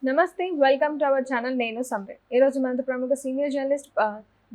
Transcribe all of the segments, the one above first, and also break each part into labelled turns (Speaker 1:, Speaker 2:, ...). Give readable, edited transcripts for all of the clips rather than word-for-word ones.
Speaker 1: నమస్తే. Welcome to our channel. నేను సంప్రే. ఈరోజు మనతో ప్రముఖ సీనియర్ జర్నలిస్ట్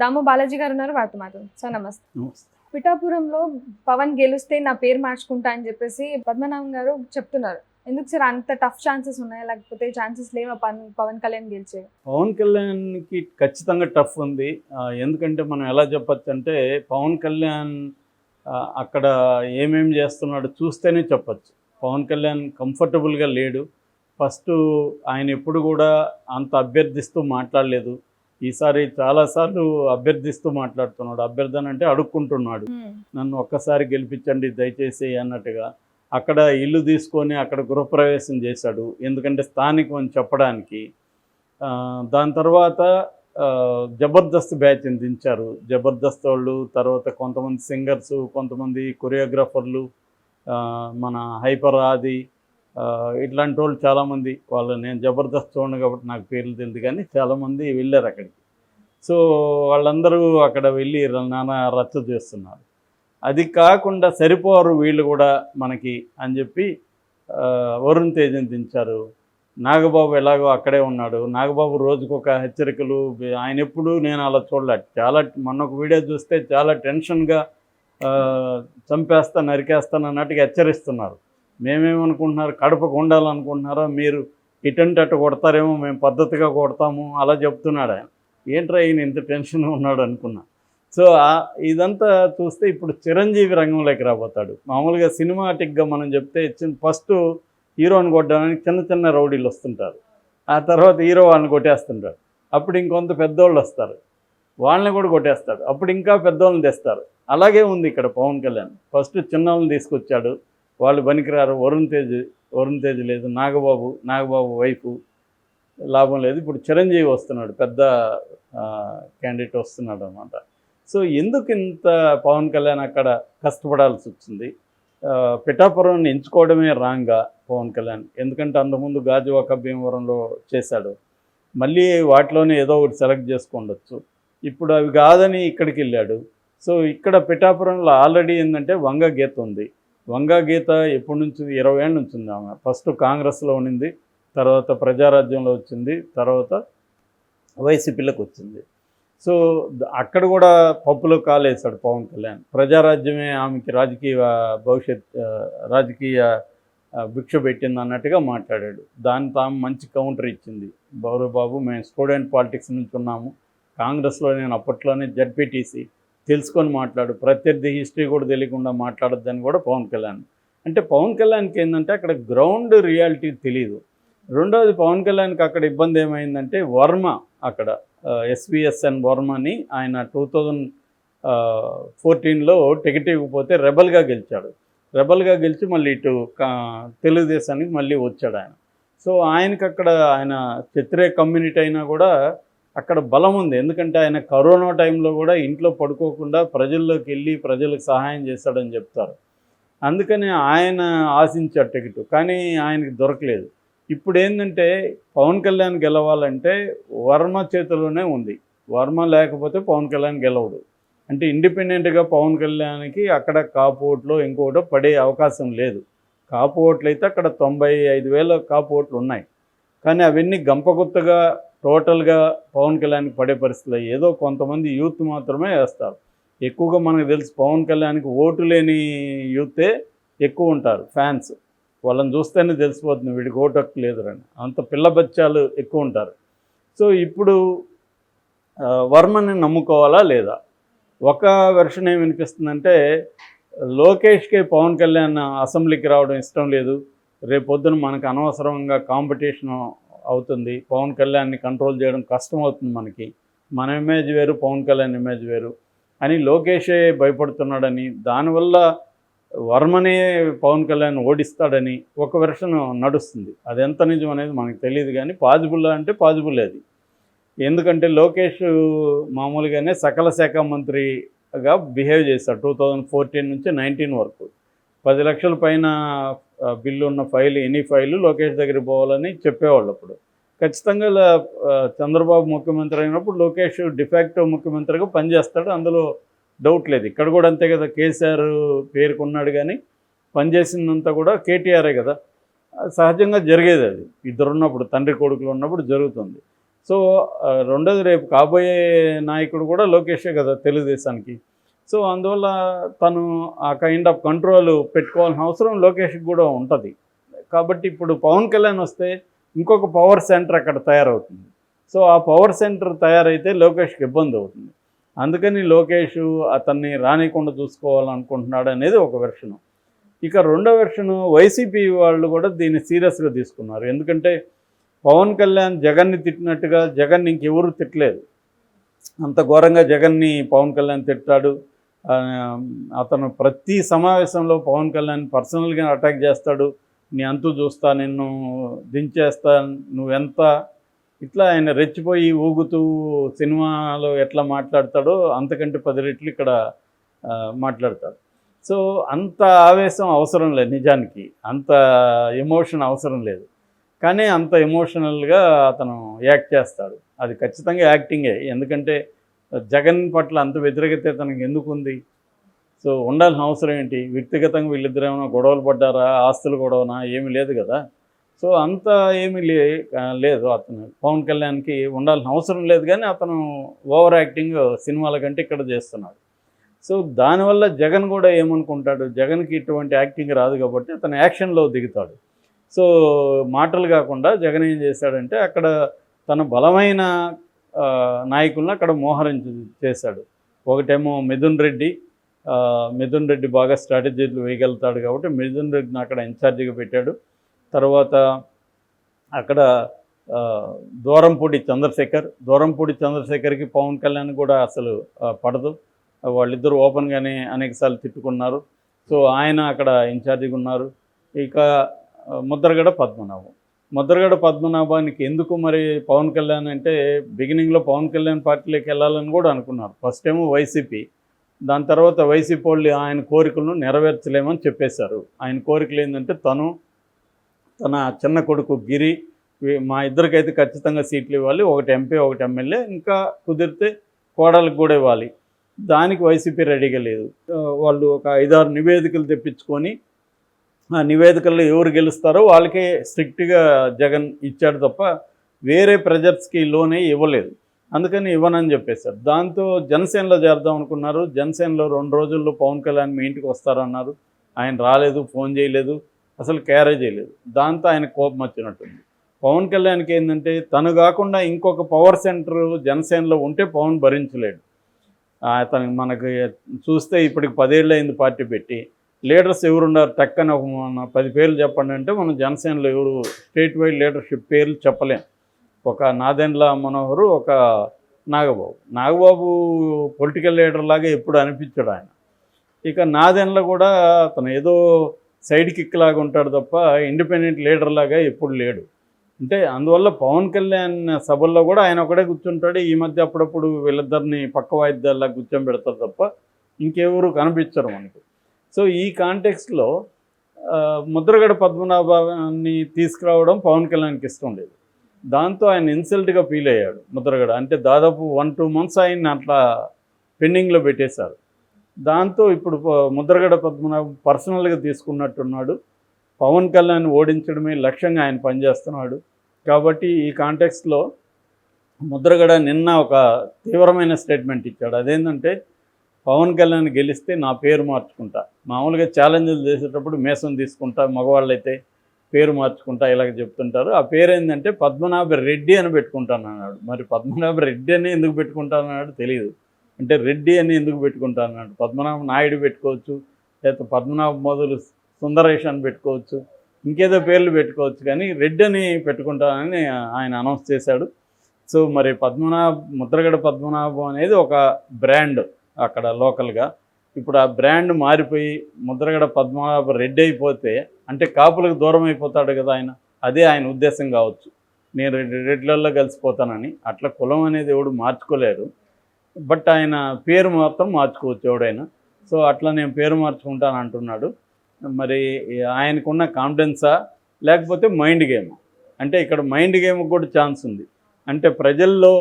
Speaker 1: దాము బాలాజీ గారు ఉన్నారు. వారితో మాట్లాడదాం. సార్ నమస్తే.
Speaker 2: నమస్తే.
Speaker 1: పిఠాపురంలో పవన్ గెలిస్తే నా పేరు మార్చుకుంటా అని చెప్పేసి పద్మనాభం గారు చెప్తున్నారు. ఎందుకు సార్ అంత టఫ్ ఛాన్సెస్ ఉన్నాయా? లేకపోతే ఛాన్సెస్ లేవా పవన్ కళ్యాణ్ గెలిచేవి?
Speaker 2: పవన్ కళ్యాణ్కి ఖచ్చితంగా టఫ్ ఉంది. ఎందుకంటే మనం ఎలా చెప్పచ్చు అంటే పవన్ కళ్యాణ్ అక్కడ ఏమేం చేస్తున్నాడు చూస్తేనే చెప్పచ్చు. పవన్ కళ్యాణ్ కంఫర్టబుల్గా లేడు. ఫస్ట్ ఆయన ఎప్పుడు కూడా అంత అభ్యర్థిస్తూ మాట్లాడలేదు. ఈసారి చాలాసార్లు అభ్యర్థిస్తూ మాట్లాడుతున్నాడు. అభ్యర్థన అంటే అడుక్కుంటున్నాడు, నన్ను ఒక్కసారి గెలిపించండి దయచేసి అన్నట్టుగా. అక్కడ ఇల్లు తీసుకొని అక్కడ గృహప్రవేశం చేశాడు, ఎందుకంటే స్థానికం అని చెప్పడానికి. దాని తర్వాత జబర్దస్త్ బ్యాచ్ని దించారు. జబర్దస్త్ వాళ్ళు, తర్వాత కొంతమంది సింగర్సు, కొంతమంది కొరియోగ్రాఫర్లు, మన హైపర్ ఆది, ఇట్లాంటి వాళ్ళు చాలామంది. వాళ్ళు నేను జబర్దస్త్ చూడను కాబట్టి నాకు పేర్లు తెలియదు, కానీ చాలామంది వెళ్ళారు అక్కడికి. సో వాళ్ళందరూ అక్కడ వెళ్ళి నానా రచ్చ చేస్తున్నారు. అది కాకుండా సరిపోరు వీళ్ళు కూడా మనకి అని చెప్పి వరుణ్ తేజ్ని దించారు. నాగబాబు ఎలాగో అక్కడే ఉన్నాడు. నాగబాబు రోజుకొక హెచ్చరికలు. ఆయన ఎప్పుడు నేను అలా చూడలేదు. చాలా మొన్న ఒక వీడియో చూస్తే చాలా టెన్షన్గా చంపేస్తా నరికేస్తాను అన్నట్టుగా హెచ్చరిస్తున్నారు. మేమేమనుకుంటున్నారు, కడపకు ఉండాలనుకుంటున్నారా మీరు? ఇటంటే అటు కొడతారేమో, మేము పద్ధతిగా కొడతాము అలా చెప్తున్నాడు ఆయన. ఏంట్రా ఈయన ఇంత టెన్షన్ ఉన్నాడు అనుకున్నా. సో ఇదంతా చూస్తే ఇప్పుడు చిరంజీవి రంగంలోకి రాబోతాడు. మామూలుగా సినిమాటిక్గా మనం చెప్తే ఫస్ట్ హీరోని కొట్టడానికి చిన్న చిన్న రౌడీలు వస్తుంటారు, ఆ తర్వాత హీరో వాళ్ళని కొట్టేస్తుంటాడు. అప్పుడు ఇంకొంత పెద్దోళ్ళు వస్తారు, వాళ్ళని కూడా కొట్టేస్తాడు. అప్పుడు ఇంకా పెద్దోళ్ళని తెస్తారు. అలాగే ఉంది ఇక్కడ పవన్ కళ్యాణ్. ఫస్ట్ చిన్నోళ్ళని తీసుకొచ్చాడు, వాళ్ళు పనికిరారు. వరుణ్ తేజ్ లేదు, నాగబాబు వైఫ్ లాభం లేదు. ఇప్పుడు చిరంజీవి వస్తున్నాడు, పెద్ద క్యాండిడేట్ వస్తున్నాడు అన్నమాట. సో ఎందుకు ఇంత పవన్ కళ్యాణ్ అక్కడ కష్టపడాల్సి వచ్చింది? పిఠాపురాన్ని ఎంచుకోవడమే రాంగా పవన్ కళ్యాణ్. ఎందుకంటే అంతకుముందు గాజువాక భీమవరంలో చేశాడు, మళ్ళీ వాటిలోనే ఏదో ఒకటి సెలెక్ట్ చేసుకోండొచ్చు. ఇప్పుడు అవి కాదని ఇక్కడికి వెళ్ళాడు. సో ఇక్కడ పిఠాపురంలో ఆల్రెడీ ఏంటంటే వంగ గీత ఉంది. వంగ గీత ఎప్పటి నుంచి 20 ఏళ్ళ నుంచి ఉంది. ఆమె ఫస్ట్ కాంగ్రెస్లో ఉండింది, తర్వాత ప్రజారాజ్యంలో వచ్చింది, తర్వాత వైసీపీలకు వచ్చింది. సో అక్కడ కూడా పప్పులో కాలేశాడు పవన్ కళ్యాణ్. ప్రజారాజ్యమే ఆమెకి రాజకీయ భిక్ష పెట్టింది అన్నట్టుగా మాట్లాడాడు. దాన్ని తాము మంచి కౌంటర్ ఇచ్చింది. బాబు మేము స్టూడెంట్ పాలిటిక్స్ నుంచి ఉన్నాము, కాంగ్రెస్లో నేను అప్పట్లోనే జడ్పీటీసీ, తెలుసుకొని మాట్లాడు, ప్రత్యర్థి హిస్టరీ కూడా తెలియకుండా మాట్లాడొద్దని కూడా పవన్ కళ్యాణ్. అంటే పవన్ కళ్యాణ్కి ఏంటంటే అక్కడ గ్రౌండ్ రియాలిటీ తెలియదు. రెండవది పవన్ కళ్యాణ్కి అక్కడ ఇబ్బంది ఏమైందంటే వర్మ, అక్కడ ఎస్విఎస్ఎన్ వర్మని ఆయన 2014లో టికెట్ ఇవ్వకపోతే రెబల్గా గెలిచి మళ్ళీ ఇటు తెలుగుదేశానికి మళ్ళీ వచ్చాడు ఆయన. సో ఆయనకి అక్కడ ఆయన క్షత్రియ కమ్యూనిటీ అయినా కూడా అక్కడ బలం ఉంది. ఎందుకంటే ఆయన కరోనా టైంలో కూడా ఇంట్లో పడుకోకుండా ప్రజల్లోకి వెళ్ళి ప్రజలకు సహాయం చేస్తాడని చెప్తారు. అందుకని ఆయన ఆశించాడు టికెట్, కానీ ఆయనకి దొరకలేదు. ఇప్పుడు ఏంటంటే పవన్ కళ్యాణ్ గెలవాలంటే వర్మ చేతిలోనే ఉంది. వర్మ లేకపోతే పవన్ కళ్యాణ్ గెలవడు. అంటే ఇండిపెండెంట్గా పవన్ కళ్యాణ్కి అక్కడ కాపు ఓట్లో ఇంకోటో పడే అవకాశం లేదు. కాపు ఓట్లు అయితే అక్కడ 95,000 కాపు ఓట్లు ఉన్నాయి, కానీ అవన్నీ గంపగుత్తగా టోటల్గా పవన్ కళ్యాణ్కి పడే పరిస్థితులు. ఏదో కొంతమంది యూత్ మాత్రమే వేస్తారు. ఎక్కువగా మనకు తెలుసు పవన్ కళ్యాణ్కి ఓటు లేని యూతే ఎక్కువ ఉంటారు, ఫ్యాన్స్. వాళ్ళని చూస్తేనే తెలిసిపోతుంది వీడికి ఓటు హక్కు లేదురని. అంత పిల్ల బచ్చాలు ఎక్కువ ఉంటారు. సో ఇప్పుడు వర్మని నమ్ముకోవాలా లేదా? ఒక వెర్షన్ ఏమి వినిపిస్తుందంటే లోకేష్కే పవన్ కళ్యాణ్ అసెంబ్లీకి రావడం ఇష్టం లేదు, రేపొద్దున మనకు అనవసరంగా కాంపిటీషన్ అవుతుంది, పవన్ కళ్యాణ్ని కంట్రోల్ చేయడం కష్టం అవుతుంది, మన ఇమేజ్ వేరు, పవన్ కళ్యాణ్ ఇమేజ్ వేరు అని లోకేషే భయపడుతున్నాడని, దానివల్ల వర్మనే పవన్ కళ్యాణ్ ఓడిస్తాడని ఒక వెర్షన్ నడుస్తుంది. అది ఎంత నిజం అనేది మనకు తెలియదు, కానీ పాజిబుల్ అంటే పాజిబుల్ అది. ఎందుకంటే లోకేష్ మామూలుగానే సకల శాఖ మంత్రిగా బిహేవ్ చేశాడు 2014 నుంచి 19 వరకు. 10 లక్షల పైన బిల్లు ఉన్న ఫైల్, ఎనీ ఫైలు లోకేష్ దగ్గరికి పోవాలని చెప్పేవాళ్ళు. అప్పుడు ఖచ్చితంగా చంద్రబాబు ముఖ్యమంత్రి అయినప్పుడు లోకేష్ డిఫాక్టివ్ ముఖ్యమంత్రిగా పనిచేస్తాడు, అందులో డౌట్ లేదు. ఇక్కడ కూడా అంతే కదా, కేసీఆర్ పేరుకున్నాడు, కానీ పనిచేసిందంతా కూడా కేటీఆరే కదా. సహజంగా జరిగేది అది. ఇద్దరున్నప్పుడు, తండ్రి కొడుకులు ఉన్నప్పుడు జరుగుతుంది. సో రెండోది రేపు కాబోయే నాయకుడు కూడా లోకేషే కదా తెలుగుదేశానికి. సో అందువల్ల తను ఆ కైండ్ ఆఫ్ కంట్రోల్ పెట్టుకోవాల్సిన అవసరం లోకేష్కి కూడా ఉంటుంది. కాబట్టి ఇప్పుడు పవన్ కళ్యాణ్ వస్తే ఇంకొక పవర్ సెంటర్ అక్కడ తయారవుతుంది. సో ఆ పవర్ సెంటర్ తయారైతే లోకేష్కి ఇబ్బంది అవుతుంది. అందుకని లోకేష్ అతన్ని రానికుండా చూసుకోవాలనుకుంటున్నాడు అనేది ఒక వెర్షను. ఇక రెండో వెర్షను వైసీపీ వాళ్ళు కూడా దీన్ని సీరియస్గా తీసుకున్నారు. ఎందుకంటే పవన్ కళ్యాణ్ జగన్ని తిట్టినట్టుగా జగన్ ఇంకెవరు తిట్టలేదు. అంత ఘోరంగా జగన్ని పవన్ కళ్యాణ్ తిట్టాడు. అతను ప్రతి సమావేశంలో పవన్ కళ్యాణ్ పర్సనల్గా అటాక్ చేస్తాడు. నీ అంతు చూస్తా, నిన్ను దించేస్తా, నువ్వెంత, ఇట్లా ఆయన రెచ్చిపోయి ఊగుతూ సినిమాలో ఎట్లా మాట్లాడతాడో అంతకంటే 10 రెట్లు ఇక్కడ మాట్లాడతాడు. సో అంత ఆవేశం అవసరం లేదు, నిజానికి అంత ఎమోషన్ అవసరం లేదు. కానీ అంత ఎమోషనల్గా అతను యాక్ట్ చేస్తాడు. అది ఖచ్చితంగా యాక్టింగే. ఎందుకంటే జగన్ పట్ల అంత వ్యతిరేకత తనకి ఎందుకు ఉంది? సో ఉండాల్సిన అవసరం ఏంటి? వ్యక్తిగతంగా వీళ్ళిద్దరు ఏమైనా గొడవలు పడ్డారా? ఆస్తులు గొడవనా? ఏమీ లేదు కదా. సో అంత ఏమీ లేదు. అతను పవన్ కళ్యాణ్కి ఉండాల్సిన అవసరం లేదు. కానీ అతను ఓవర్ యాక్టింగ్ సినిమాల కంటే ఇక్కడ చేస్తున్నాడు. సో దానివల్ల జగన్ కూడా ఏమనుకుంటాడు, జగన్కి ఇటువంటి యాక్టింగ్ రాదు కాబట్టి అతను యాక్షన్లో దిగుతాడు. సో మాటలు కాకుండా జగన్ ఏం చేశాడంటే అక్కడ తన బలమైన నాయకులను అక్కడ మోహరించి చేశాడు. ఒకటేమో మిథున్ రెడ్డి బాగా స్ట్రాటజీలు వేయగలుగుతాడు కాబట్టి మిథున్ రెడ్డిని అక్కడ ఇన్ఛార్జిగా పెట్టాడు. తర్వాత అక్కడ దూరంపూడి చంద్రశేఖర్కి పవన్ కళ్యాణ్ కూడా అసలు పడదు. వాళ్ళిద్దరూ ఓపెన్గానే అనేకసార్లు తిట్టుకున్నారు. సో ఆయన అక్కడ ఇన్ఛార్జిగా ఉన్నారు. ఇక ముద్రగడ పద్మనాభానికి ఎందుకు మరి పవన్ కళ్యాణ్ అంటే బిగినింగ్లో పవన్ కళ్యాణ్ పార్టీలోకి వెళ్ళాలని కూడా అనుకున్నారు. ఫస్ట్ ఏమో వైసీపీ, దాని తర్వాత వైసీపీ వాళ్ళు ఆయన కోరికలను నెరవేర్చలేమని చెప్పేశారు. ఆయన కోరికలు ఏంటంటే తన చిన్న కొడుకు గిరి, మా ఇద్దరికైతే ఖచ్చితంగా సీట్లు ఇవ్వాలి, ఒకటి ఎంపీ ఒకటి ఎమ్మెల్యే, ఇంకా కుదిరితే కోడలకు కూడా ఇవ్వాలి. దానికి వైసీపీ రెడీగా లేదు. వాళ్ళు ఒక 5-6 నివేదికలు తెప్పించుకొని ఆ నివేదికల్లో ఎవరు గెలుస్తారో వాళ్ళకే స్ట్రిక్ట్గా జగన్ ఇచ్చాడు తప్ప వేరే ప్రెజర్స్కి లోనే ఇవ్వలేదు. అందుకని ఇవ్వనని చెప్పేశారు. దాంతో జనసేనలో చేద్దాం అనుకున్నారు. జనసేనలో 2 రోజుల్లో పవన్ కళ్యాణ్ మీ ఇంటికి వస్తారన్నారు. ఆయన రాలేదు, ఫోన్ చేయలేదు, అసలు క్యారేజ్ చేయలేదు. దాంతో ఆయన కోపం వచ్చినట్టుంది. పవన్ కళ్యాణ్కి ఏంటంటే తను కాకుండా ఇంకొక పవర్ సెంటర్ జనసేనలో ఉంటే పవన్ భరించలేడు. అతనికి మనకి చూస్తే ఇప్పటికి 10 ఏళ్ళు అయింది పార్టీ పెట్టి. లీడర్స్ ఎవరున్నారు టక్కని ఒక 10 పేర్లు చెప్పండి అంటే మనం జనసేనలో ఎవరు స్టేట్ వైడ్ లీడర్షిప్ పేర్లు చెప్పలేం. ఒక నాదెండ్ల మనోహరు, ఒక నాగబాబు పొలిటికల్ లీడర్ లాగా ఎప్పుడు అనిపించాడు ఆయన. ఇక నాదెండ్ల కూడా అతను ఏదో సైడ్ కిక్ లాగా ఉంటాడు తప్ప ఇండిపెండెంట్ లీడర్ లాగా ఎప్పుడు లేడు. అంటే అందువల్ల పవన్ కళ్యాణ్ సభల్లో కూడా ఆయన ఒకడే కూర్చుంటాడు. ఈ మధ్య అప్పుడప్పుడు వీళ్ళిద్దరిని పక్క వాయిద్యాల్లా కూర్చోబెడతారు తప్ప ఇంకెవరు కనిపించరు మనకు. సో ఈ కాంటెక్స్ట్లో ముద్రగడ పద్మనాభాన్ని తీసుకురావడం పవన్ కళ్యాణ్కి ఇష్టం లేదు. దాంతో ఆయన ఇన్సల్ట్గా ఫీల్ అయ్యాడు ముద్రగడ. అంటే దాదాపు 1-2 months ఆయన్ని అట్లా పెండింగ్లో పెట్టేశారు. దాంతో ఇప్పుడు ముద్రగడ పద్మనాభం పర్సనల్గా తీసుకున్నట్టున్నాడు. పవన్ కళ్యాణ్ ఓడించడమే లక్ష్యంగా ఆయన పనిచేస్తున్నాడు. కాబట్టి ఈ కాంటెక్స్ట్లో ముద్రగడ నిన్న ఒక తీవ్రమైన స్టేట్మెంట్ ఇచ్చాడు. అదేంటంటే పవన్ కళ్యాణ్ గెలిస్తే నా పేరు మార్చుకుంటా, మామూలుగా ఛాలెంజ్లు చేసేటప్పుడు మేసం తీసుకుంటా, మగవాళ్ళైతే పేరు మార్చుకుంటా ఇలాగ చెప్తుంటారు. ఆ పేరు ఏంటంటే పద్మనాభ రెడ్డి అని పెట్టుకుంటాను అన్నాడు. మరి పద్మనాభ రెడ్డి అని ఎందుకు పెట్టుకుంటాను అన్నాడు తెలియదు. అంటే రెడ్డి అని ఎందుకు పెట్టుకుంటాను అన్నాడు. పద్మనాభ నాయుడు పెట్టుకోవచ్చు, లేకపోతే పద్మనాభ మొదలు సుందరేష్ అని పెట్టుకోవచ్చు, ఇంకేదో పేర్లు పెట్టుకోవచ్చు, కానీ రెడ్డి అని పెట్టుకుంటానని ఆయన అనౌన్స్ చేశాడు. సో మరి ముద్రగడ పద్మనాభం అనేది ఒక బ్రాండ్ అక్కడ లోకల్గా. ఇప్పుడు ఆ బ్రాండ్ మారిపోయి ముద్రగడ పద్మనాభ రెడ్డి అయిపోతే అంటే కాపులకు దూరం అయిపోతాడు కదా ఆయన. అదే ఆయన ఉద్దేశం కావచ్చు, నేను రెడ్లలో కలిసిపోతానని. అట్లా కులం అనేది ఎవడు మార్చుకోలేరు, బట్ ఆయన పేరు మాత్రం మార్చుకోవచ్చు ఎవడైనా. సో అట్లా నేను పేరు మార్చుకుంటాను అంటున్నాడు. మరి ఆయనకున్న కాన్ఫిడెన్సా లేకపోతే మైండ్ గేమ్? అంటే ఇక్కడ మైండ్ గేమ్కి కూడా ఛాన్స్ ఉంది. అంటే ప్రజల్లో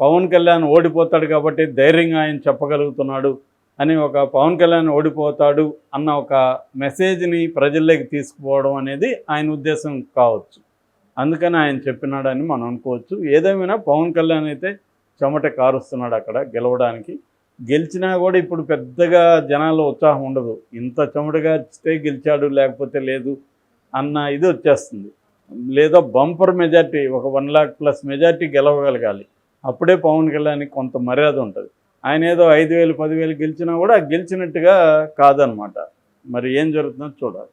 Speaker 2: పవన్ కళ్యాణ్ ఓడిపోతాడు కాబట్టి ధైర్యంగా ఆయన చెప్పగలుగుతున్నాడు అని ఒక పవన్ కళ్యాణ్ ఓడిపోతాడు అన్న ఒక మెసేజ్ని ప్రజల్లోకి తీసుకుపోవడం అనేది ఆయన ఉద్దేశం కావచ్చు. అందుకని ఆయన చెప్పినాడని మనం అనుకోవచ్చు. ఏదేమైనా పవన్ కళ్యాణ్ అయితే చెమట కారుస్తున్నాడు అక్కడ గెలవడానికి. గెలిచినా కూడా ఇప్పుడు పెద్దగా జనాల్లో ఉత్సాహం ఉండదు. ఇంత చెమటగా ఇస్తే గెలిచాడు లేకపోతే లేదు అన్న ఇది వచ్చేస్తుంది. లేదా బంపర్ మెజార్టీ ఒక 1,00,000+ మెజార్టీ గెలవగలగాలి. అప్పుడే పవన్ కళ్యాణ్కి కొంత మర్యాద ఉంటుంది. ఆయన ఏదో 5,000 10,000 గెలిచినా కూడా గెలిచినట్టుగా కాదనమాట. మరి ఏం జరుగుతుందో చూడాలి.